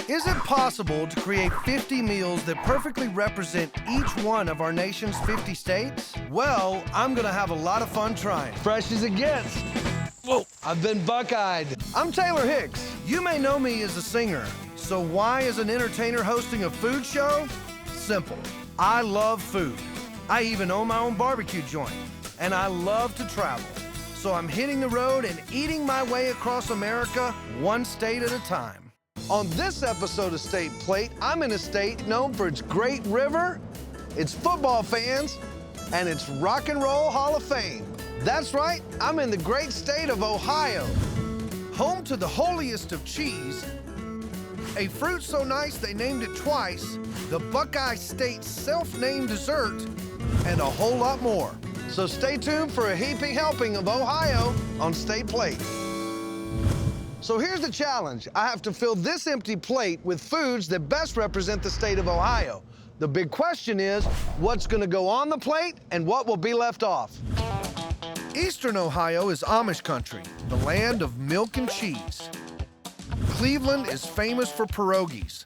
Is it possible to create 50 meals that perfectly represent each one of our nation's 50 states? Well, I'm gonna have a lot of fun trying. Fresh as it gets. Whoa, I've been buckeyed. I'm Taylor Hicks. You may know me as a singer, so why as an entertainer hosting a food show? Simple. I love food. I even own my own barbecue joint, and I love to travel. So I'm hitting the road and eating my way across America, one state at a time. On this episode of State Plate, I'm in a state known for its great river, its football fans, and its Rock and Roll Hall of Fame. That's right, I'm in the great state of Ohio. Home to the holiest of cheese, a fruit so nice they named it twice, the Buckeye State's self-named dessert, and a whole lot more. So stay tuned for a heaping helping of Ohio on State Plate. So here's the challenge. I have to fill this empty plate with foods that best represent the state of Ohio. The big question is, what's gonna go on the plate and what will be left off? Eastern Ohio is Amish country, the land of milk and cheese. Cleveland is famous for pierogies.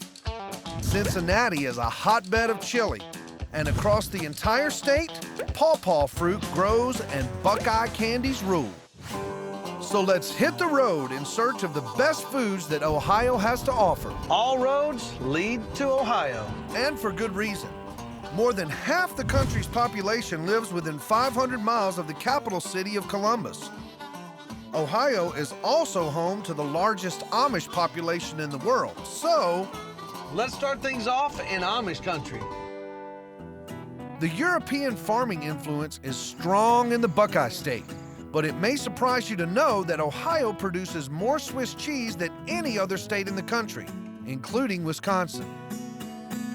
Cincinnati is a hotbed of chili. And across the entire state, pawpaw fruit grows and Buckeye candies rule. So let's hit the road in search of the best foods that Ohio has to offer. All roads lead to Ohio. And for good reason. More than half the country's population lives within 500 miles of the capital city of Columbus. Ohio is also home to the largest Amish population in the world. So, let's start things off in Amish country. The European farming influence is strong in the Buckeye State, but it may surprise you to know that Ohio produces more Swiss cheese than any other state in the country, including Wisconsin.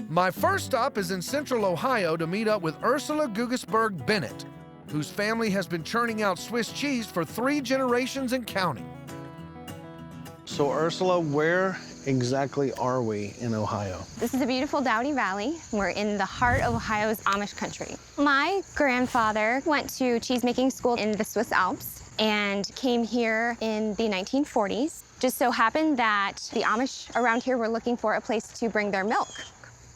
My first stop is in Central Ohio to meet up with Ursula Gugesberg Bennett, whose family has been churning out Swiss cheese for 3 generations and counting. So Ursula, where exactly are we in Ohio? This is the beautiful Dowdy Valley. We're in the heart of Ohio's Amish country. My grandfather went to cheesemaking school in the Swiss Alps and came here in the 1940s. Just so happened that the Amish around here were looking for a place to bring their milk.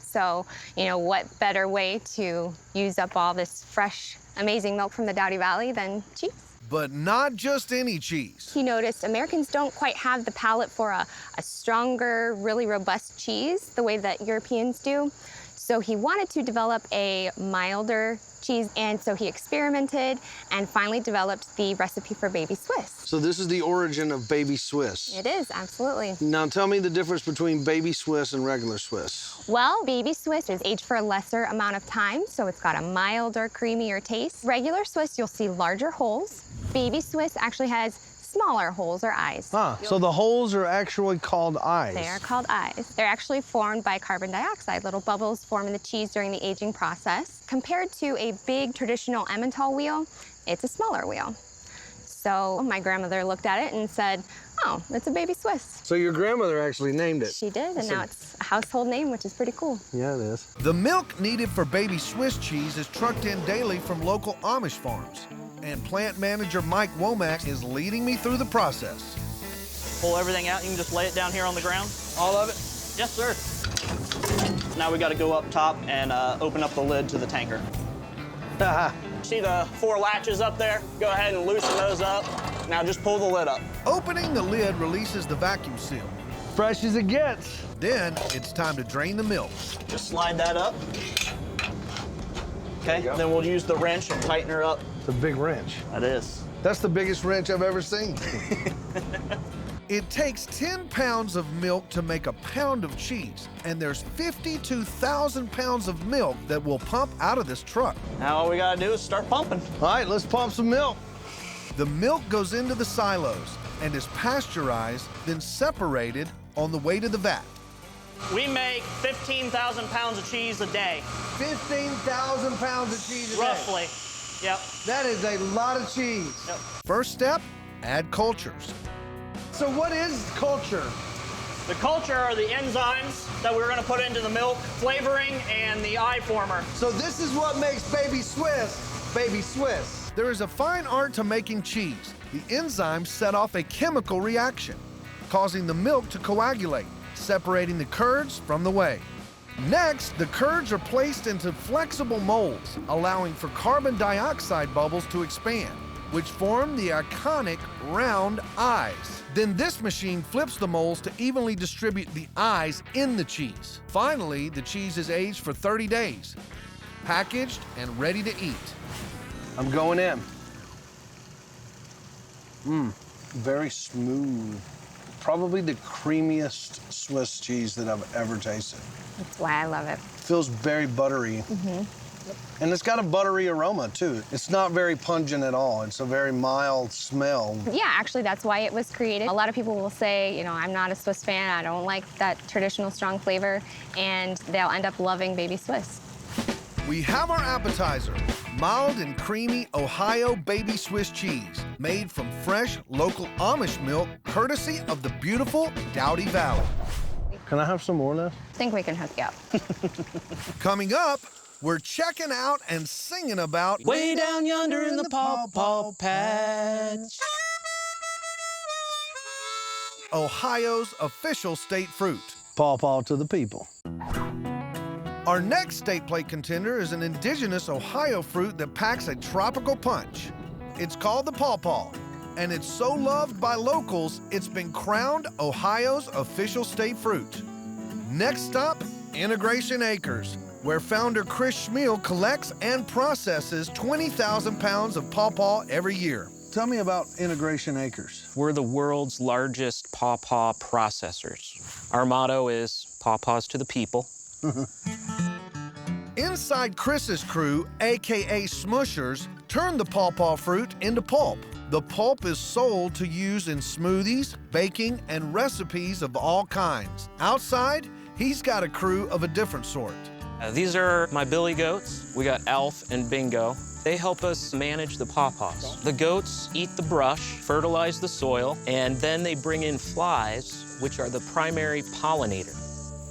So, what better way to use up all this fresh, amazing milk from the Dowdy Valley than cheese? But not just any cheese. He noticed Americans don't quite have the palate for a stronger, really robust cheese the way that Europeans do. So he wanted to develop a milder cheese, and so he experimented and finally developed the recipe for Baby Swiss. So this is the origin of Baby Swiss. It is, absolutely. Now tell me the difference between Baby Swiss and regular Swiss. Well, Baby Swiss is aged for a lesser amount of time, so it's got a milder, creamier taste. Regular Swiss, you'll see larger holes. Baby Swiss actually has smaller holes or eyes. So the holes are actually called eyes. They are called eyes. They're actually formed by carbon dioxide. Little bubbles form in the cheese during the aging process. Compared to a big traditional Emmental wheel, it's a smaller wheel. So my grandmother looked at it and said, oh, it's a Baby Swiss. So your grandmother actually named it. She did, and now it's a household name, which is pretty cool. Yeah, it is. The milk needed for Baby Swiss cheese is trucked in daily from local Amish farms. And plant manager Mike Womack is leading me through the process. Pull everything out. You can just lay it down here on the ground. All of it? Yes, sir. Now we got to go up top and open up the lid to the tanker. See the 4 latches up there? Go ahead and loosen those up. Now just pull the lid up. Opening the lid releases the vacuum seal. Fresh as it gets. Then it's time to drain the milk. Just slide that up. Okay, then we'll use the wrench and tighten her up. It's a big wrench. That is. That's the biggest wrench I've ever seen. It takes 10 pounds of milk to make a pound of cheese, and there's 52,000 pounds of milk that will pump out of this truck. Now all we gotta do is start pumping. All right, let's pump some milk. The milk goes into the silos and is pasteurized, then separated on the way to the vat. We make 15,000 pounds of cheese a day. 15,000 pounds of cheese a day. Roughly. Yep. That is a lot of cheese. Yep. First step, add cultures. So what is culture? The culture are the enzymes that we're gonna put into the milk, flavoring, and the eye former. So this is what makes Baby Swiss, Baby Swiss. There is a fine art to making cheese. The enzymes set off a chemical reaction, causing the milk to coagulate, separating the curds from the whey. Next, the curds are placed into flexible molds, allowing for carbon dioxide bubbles to expand, which form the iconic round eyes. Then this machine flips the molds to evenly distribute the eyes in the cheese. Finally, the cheese is aged for 30 days, packaged and ready to eat. I'm going in. Very smooth. Probably the creamiest Swiss cheese that I've ever tasted. That's why I love it. Feels very buttery. And it's got a buttery aroma, too. It's not very pungent at all. It's a very mild smell. Yeah, actually, that's why it was created. A lot of people will say, you know, I'm not a Swiss fan. I don't like that traditional strong flavor. And they'll end up loving Baby Swiss. We have our appetizer, mild and creamy Ohio Baby Swiss cheese, made from fresh local Amish milk, courtesy of the beautiful Doughty Valley. Can I have some more of that? I think we can hook you up. Coming up, we're checking out and singing about Way down yonder in the pawpaw patch. Ohio's official state fruit. Pawpaw to the people. Our next state plate contender is an indigenous Ohio fruit that packs a tropical punch. It's called the pawpaw, and it's so loved by locals, it's been crowned Ohio's official state fruit. Next stop, Integration Acres, where founder Chris Schmiel collects and processes 20,000 pounds of pawpaw every year. Tell me about Integration Acres. We're the world's largest pawpaw processors. Our motto is pawpaws to the people. Inside Chris's crew, AKA Smushers, turn the pawpaw fruit into pulp. The pulp is sold to use in smoothies, baking, and recipes of all kinds. Outside, he's got a crew of a different sort. These are my billy goats. We got Alf and Bingo. They help us manage the pawpaws. The goats eat the brush, fertilize the soil, and then they bring in flies, which are the primary pollinator.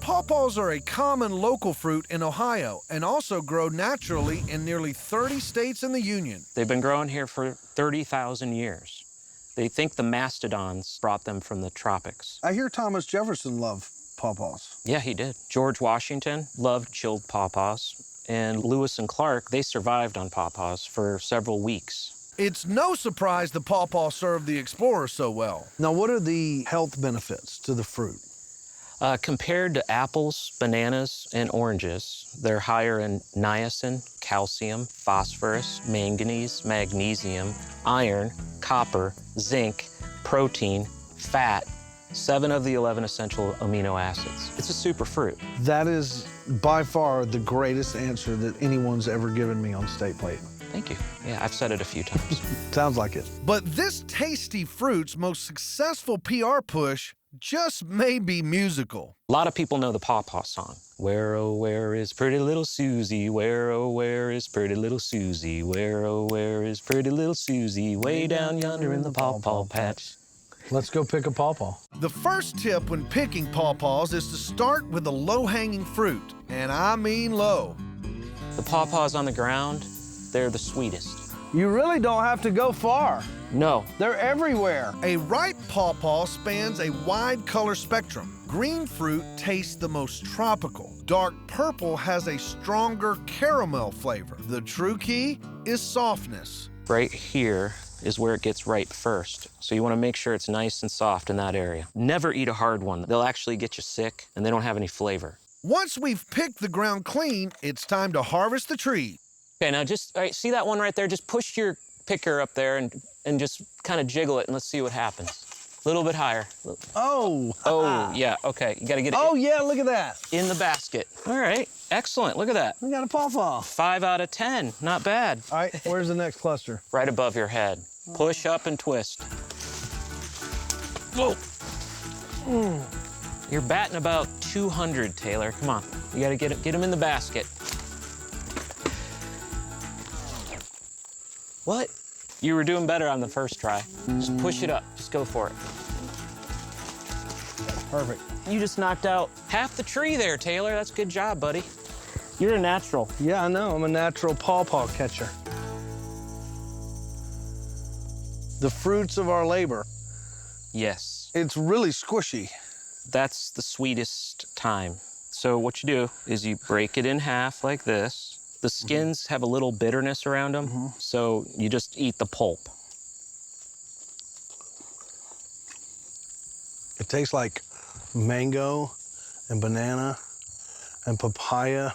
Pawpaws are a common local fruit in Ohio and also grow naturally in nearly 30 states in the Union. They've been growing here for 30,000 years. They think the mastodons brought them from the tropics. I hear Thomas Jefferson loved pawpaws. Yeah, he did. George Washington loved chilled pawpaws, and Lewis and Clark, they survived on pawpaws for several weeks. It's no surprise the pawpaw served the explorers so well. Now, what are the health benefits to the fruit? Compared to apples, bananas, and oranges, they're higher in niacin, calcium, phosphorus, manganese, magnesium, iron, copper, zinc, protein, fat, 7 of the 11 essential amino acids. It's a super fruit. That is by far the greatest answer that anyone's ever given me on State Plate. Thank you. Yeah, I've said it a few times. Sounds like it. But this tasty fruit's most successful PR push just may be musical. A lot of people know the pawpaw song. Where, oh, where is pretty little Susie? Where, oh, where is pretty little Susie? Where, oh, where is pretty little Susie? Way down yonder in the pawpaw patch. Let's go pick a pawpaw. The first tip when picking pawpaws is to start with the low-hanging fruit, and I mean low. The pawpaws on the ground, they're the sweetest. You really don't have to go far. No, They're everywhere. A ripe pawpaw spans a wide color spectrum. Green fruit tastes the most tropical. Dark purple has a stronger caramel flavor. The true key is softness. right here is where it gets ripe first. So you want to make sure it's nice and soft in that area. Never eat a hard one. They'll actually get you sick, and they don't have any flavor. Once we've picked the ground clean, it's time to harvest the tree. Okay, now all right, see that one right there? Just push your picker up there and just kind of jiggle it, and let's see what happens. A little bit higher. Oh. Oh, yeah, okay. You got to get it Oh, yeah, look at that. in the basket. All right, excellent. Look at that. We got a pawpaw. 5 out of 10, not bad. All right, where's the next cluster? Right above your head. Push up and twist. Whoa. You're batting about 200, Taylor. Come on. You got to get him in the basket. What? You were doing better on the first try. Just push it up. Just go for it. Perfect. You just knocked out half the tree there, Taylor. That's a good job, buddy. You're a natural. Yeah, I know. I'm a natural pawpaw catcher. The fruits of our labor. Yes. It's really squishy. that's the sweetest time. So what you do is you break it in half like this. The skins have a little bitterness around them, so you just eat the pulp. It tastes like mango and banana and papaya.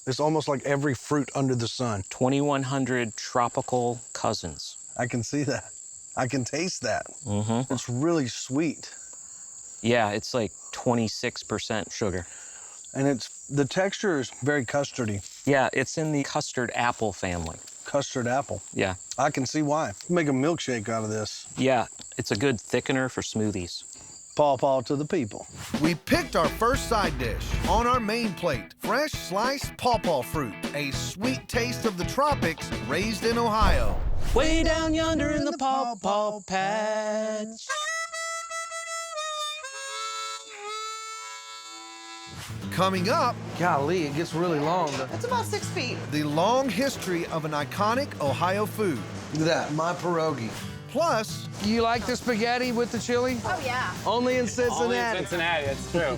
It's almost like every fruit under the sun. 2,100 tropical cousins. I can see that. I can taste that. It's really sweet. Yeah, it's like 26% sugar. And the texture is very custardy. Yeah, it's in the custard apple family. Custard apple. Yeah. I can see why. Make a milkshake out of this. Yeah, it's a good thickener for smoothies. Paw to the people. We picked our first side dish. On our main plate, fresh sliced pawpaw fruit, a sweet taste of the tropics raised in Ohio. Way down yonder in the pawpaw patch. Coming up, Golly, it gets really long. It's about 6 feet. the long history of an iconic Ohio food. Look at that, my pierogi. Plus, You like the spaghetti with the chili? Oh, yeah. Only in Cincinnati. Cincinnati, that's true.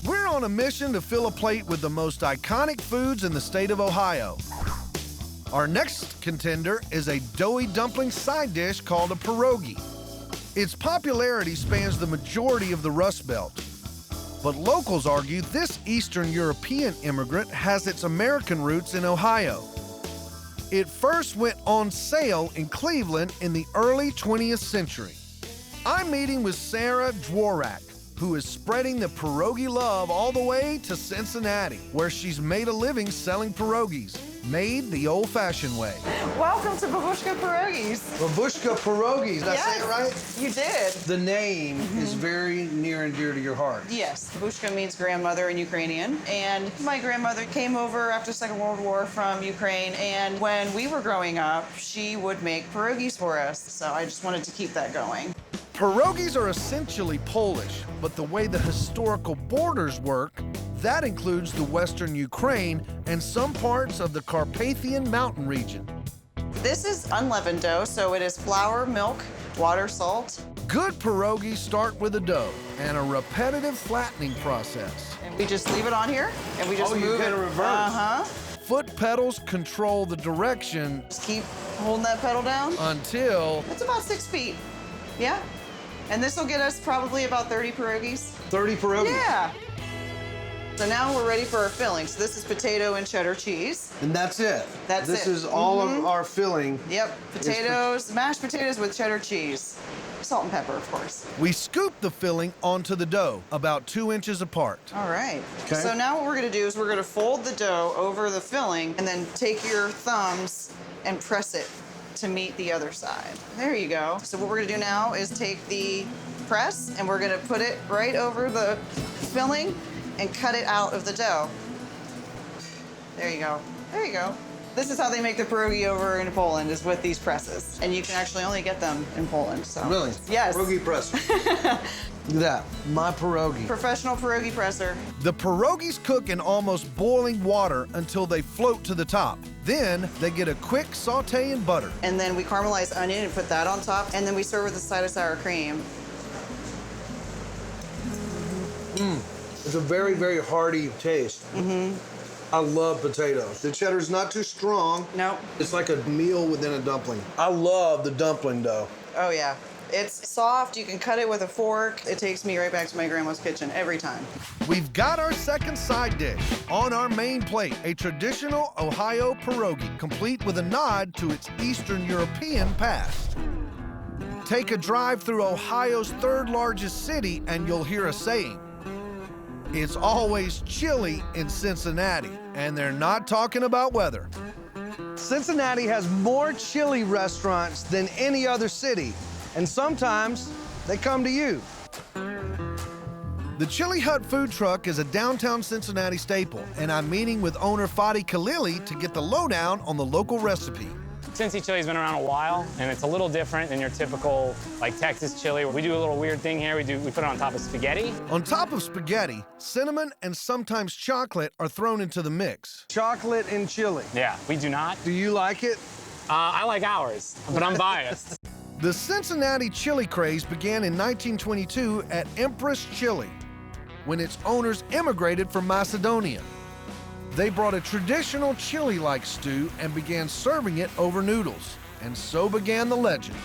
we're on a mission to fill a plate with the most iconic foods in the state of Ohio. Our next contender is a doughy dumpling side dish called a pierogi. Its popularity spans the majority of the Rust Belt, but locals argue this Eastern European immigrant has its American roots in Ohio. It first went on sale in Cleveland in the early 20th century. I'm meeting with Sarah Dworak, who is spreading the pierogi love all the way to Cincinnati, where she's made a living selling pierogies, made the old-fashioned way. Welcome to Babushka Pierogies. Babushka pierogies, did I say it right? You did. The name is very near and dear to your heart. Yes, Babushka means grandmother in Ukrainian. And my grandmother came over after Second World War from Ukraine. And when we were growing up, she would make pierogies for us. So I just wanted to keep that going. Pierogies are essentially Polish, but the way the historical borders work, that includes the western Ukraine and some parts of the Carpathian mountain region. This is unleavened dough, so it is flour, milk, water, salt. Good pierogies start with a dough and a repetitive flattening process. And we just leave it on here, and we just Oh, you move it. gotta reverse. Uh-huh. Foot pedals control the direction Just keep holding that pedal down. until It's about 6 feet. Yeah. And this will get us probably about 30 pierogies. 30 pierogies. Yeah. So now we're ready for our filling. So this is potato and cheddar cheese. And that's it. That's this it. Is all of our filling. Yep, potatoes, mashed potatoes with cheddar cheese. Salt and pepper, of course. we scoop the filling onto the dough, about 2 inches apart. All right. Okay. So now what we're gonna do is we're gonna fold the dough over the filling and then take your thumbs and press it to meet the other side. There you go. So what we're gonna do now is take the press and we're gonna put it right over the filling and cut it out of the dough. There you go. There you go. This is how they make the pierogi over in Poland, is with these presses. And you can actually only get them in Poland, so. Really? Yes. Pierogi presser. Look at that. My pierogi. Professional pierogi presser. The pierogies cook in almost boiling water until they float to the top. Then they get a quick saute in butter. And then we caramelize onion and put that on top. And then we serve with a side of sour cream. It's a very, very hearty taste. I love potatoes. The cheddar's not too strong. Nope. It's like a meal within a dumpling. I love the dumpling dough. Oh, yeah. It's soft. You can cut it with a fork. It takes me right back to my grandma's kitchen every time. We've got our second side dish. On our main plate, a traditional Ohio pierogi, complete with a nod to its Eastern European past. Take a drive through Ohio's third largest city and you'll hear a saying. It's always chilly in Cincinnati, and they're not talking about weather. Cincinnati has more chili restaurants than any other city, and sometimes they come to you. The Chili Hut food truck is a downtown Cincinnati staple, and I'm meeting with owner Fadi Khalili to get the lowdown on the local recipe. Cincy chili's been around a while, and it's a little different than your typical, like, Texas chili. We do a little weird thing here. We put it on top of spaghetti. On top of spaghetti, cinnamon and sometimes chocolate are thrown into the mix. Chocolate and chili. Yeah, we do not. Do you like it? I like ours, but I'm biased. The Cincinnati chili craze began in 1922 at Empress Chili, when its owners immigrated from Macedonia. They brought a traditional chili-like stew and began serving it over noodles, and so began the legend.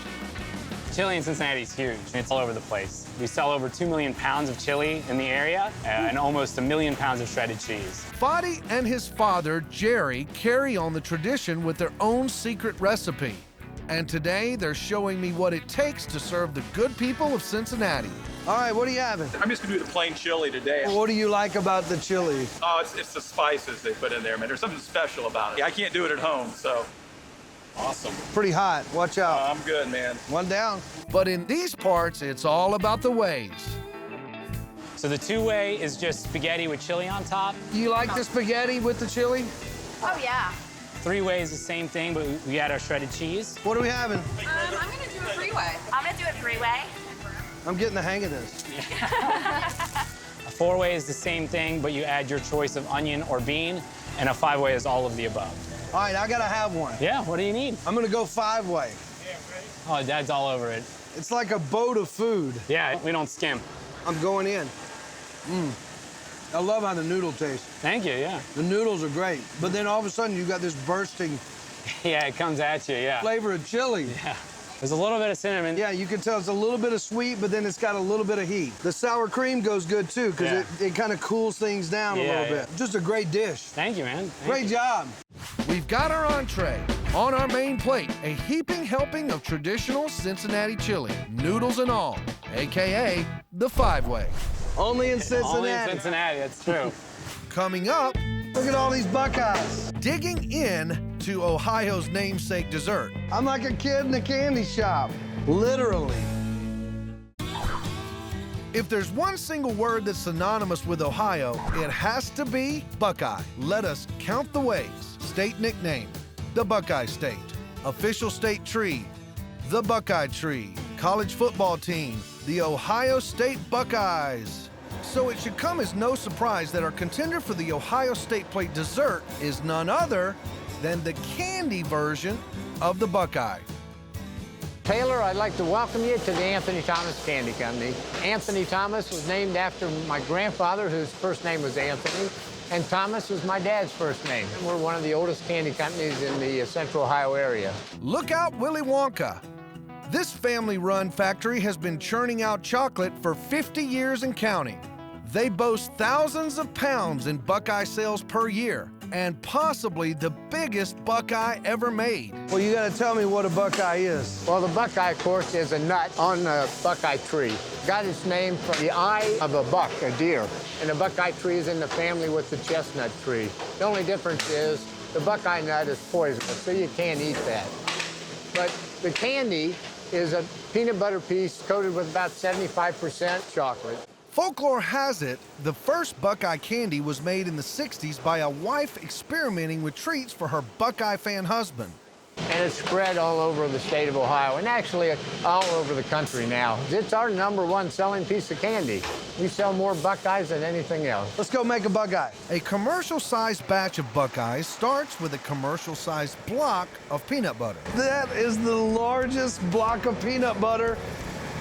Chili in Cincinnati is huge. It's all over the place. We sell over 2 million pounds of chili in the area and almost 1 million pounds of shredded cheese. Fadi and his father, Jerry, carry on the tradition with their own secret recipe. And today, they're showing me what it takes to serve the good people of Cincinnati. All right, what are you having? I'm just gonna do the plain chili today. What do you like about the chili? Oh, it's the spices they put in there, man. There's something special about it. I can't do it at home, so awesome. Pretty hot. Watch out. I'm good, man. One down. But in these parts, it's all about the ways. So the two-way is just spaghetti with chili on top. You like the spaghetti with the chili? Oh, yeah. Three-way is the same thing, but we add our shredded cheese. What are we having? I'm gonna do a three-way. I'm gonna do a three-way. I'm getting the hang of this. A four-way is the same thing, but you add your choice of onion or bean, and a five-way is all of the above. All right, I gotta have one. Yeah, what do you need? I'm gonna go 5-way. Oh, Dad's all over it. It's like a boat of food. Yeah, we don't skimp. I'm going in. I love how the noodle tastes. Thank you, yeah. The noodles are great, but then all of a sudden you got this bursting Yeah, it comes at you, yeah. flavor of chili. Yeah. There's a little bit of cinnamon. Yeah, you can tell it's a little bit of sweet, but then it's got a little bit of heat. The sour cream goes good too, because Yeah. it kind of cools things down a little bit. Just a great dish. Thank you, man. Great job. We've got our entree. On our main plate, a heaping helping of traditional Cincinnati chili, noodles and all, AKA the 5-way. Only in Cincinnati. Only in Cincinnati, that's true. Coming up, Look at all these Buckeyes. digging in to Ohio's namesake dessert. I'm like a kid in a candy shop, literally. If there's one single word that's synonymous with Ohio, it has to be Buckeye. Let us count the ways. State nickname, the Buckeye State. Official state tree, the Buckeye Tree. College football team, the Ohio State Buckeyes. So it should come as no surprise that our contender for the Ohio State Plate dessert is none other than the candy version of the Buckeye. Taylor, I'd like to welcome you to the Anthony Thomas Candy Company. Anthony Thomas was named after my grandfather, whose first name was Anthony, and Thomas was my dad's first name. We're one of the oldest candy companies in the Central Ohio area. Look out, Willy Wonka. This family-run factory has been churning out chocolate for 50 years and counting. They boast thousands of pounds in Buckeye sales per year, and possibly the biggest Buckeye ever made. Well, you gotta tell me what a Buckeye is. Well, the Buckeye, of course, is a nut on the Buckeye tree. Got its name from the eye of a buck, a deer. And the Buckeye tree is in the family with the chestnut tree. The only difference is the Buckeye nut is poisonous, so you can't eat that. But the candy is a peanut butter piece coated with about 75% chocolate. Folklore has it the first Buckeye candy was made in the 60s by a wife experimenting with treats for her Buckeye fan husband. And it's spread all over the state of Ohio, and actually all over the country now. It's our #1 selling piece of candy. We sell more Buckeyes than anything else. Let's go make a Buckeye. A commercial-sized batch of Buckeyes starts with a commercial-sized block of peanut butter. That is the largest block of peanut butter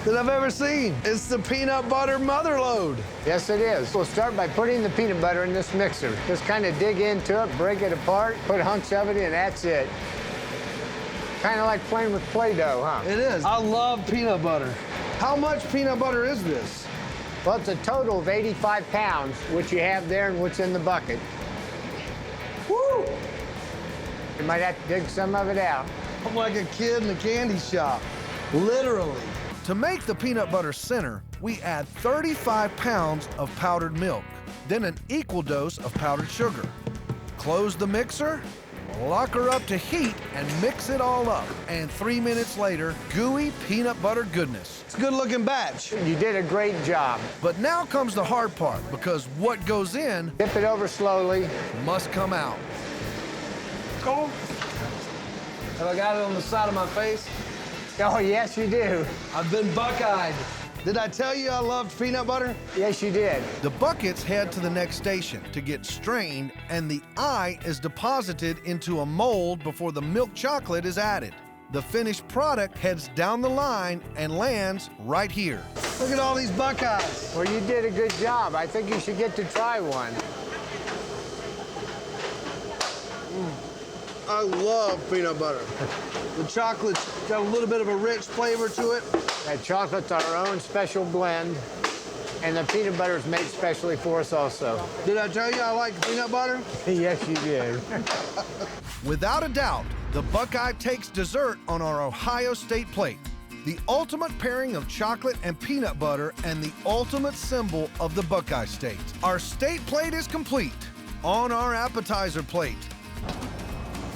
that I've ever seen. It's the peanut butter mother load. Yes, it is. We'll start by putting the peanut butter in this mixer. Just kind of dig into it, break it apart, put hunks of it in, that's it. Kind of like playing with Play-Doh, huh? It is. I love peanut butter. How much peanut butter is this? Well, it's a total of 85 pounds, which you have there and what's in the bucket. Woo! You might have to dig some of it out. I'm like a kid in a candy shop, literally. To make the peanut butter center, we add 35 pounds of powdered milk, then an equal dose of powdered sugar. Close the mixer, lock her up to heat, and mix it all up. And 3 minutes later, gooey peanut butter goodness. It's a good looking batch. You did a great job. But now comes the hard part, because what goes in Tip it over slowly. must come out. Cool. Have I got it on the side of my face? Oh, yes, you do. I've been Buckeyed. Did I tell you I loved peanut butter? Yes, you did. The buckets head to the next station to get strained, and the eye is deposited into a mold before the milk chocolate is added. The finished product heads down the line and lands right here. Look at all these Buckeyes. Well, you did a good job. I think you should get to try one. I love peanut butter. The chocolate's got a little bit of a rich flavor to it. That chocolate's our own special blend, and the peanut butter is made specially for us also. Did I tell you I like peanut butter? Yes, you did. Without a doubt, the Buckeye takes dessert on our Ohio State plate. The ultimate pairing of chocolate and peanut butter and the ultimate symbol of the Buckeye State. Our state plate is complete. On our appetizer plate,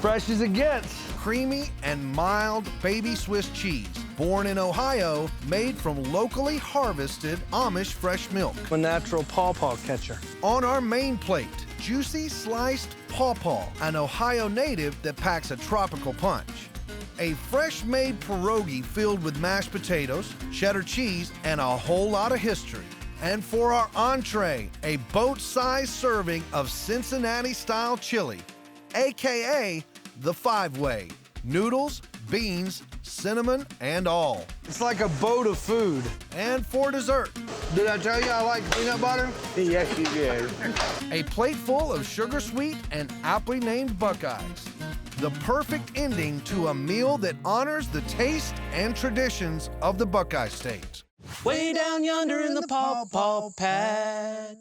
Fresh as it gets. creamy and mild baby Swiss cheese, born in Ohio, made from locally harvested Amish fresh milk. A natural pawpaw catcher. On our main plate, juicy sliced pawpaw, an Ohio native that packs a tropical punch. A fresh-made pierogi filled with mashed potatoes, cheddar cheese, and a whole lot of history. And for our entree, a boat-sized serving of Cincinnati-style chili, AKA the five-way. Noodles, beans, cinnamon, and all. It's like a boat of food. And for dessert, Did I tell you I like peanut butter? Yes, you did. a plate full of sugar sweet and aptly named Buckeyes. The perfect ending to a meal that honors the taste and traditions of the Buckeye State. Way down yonder in the pawpaw patch.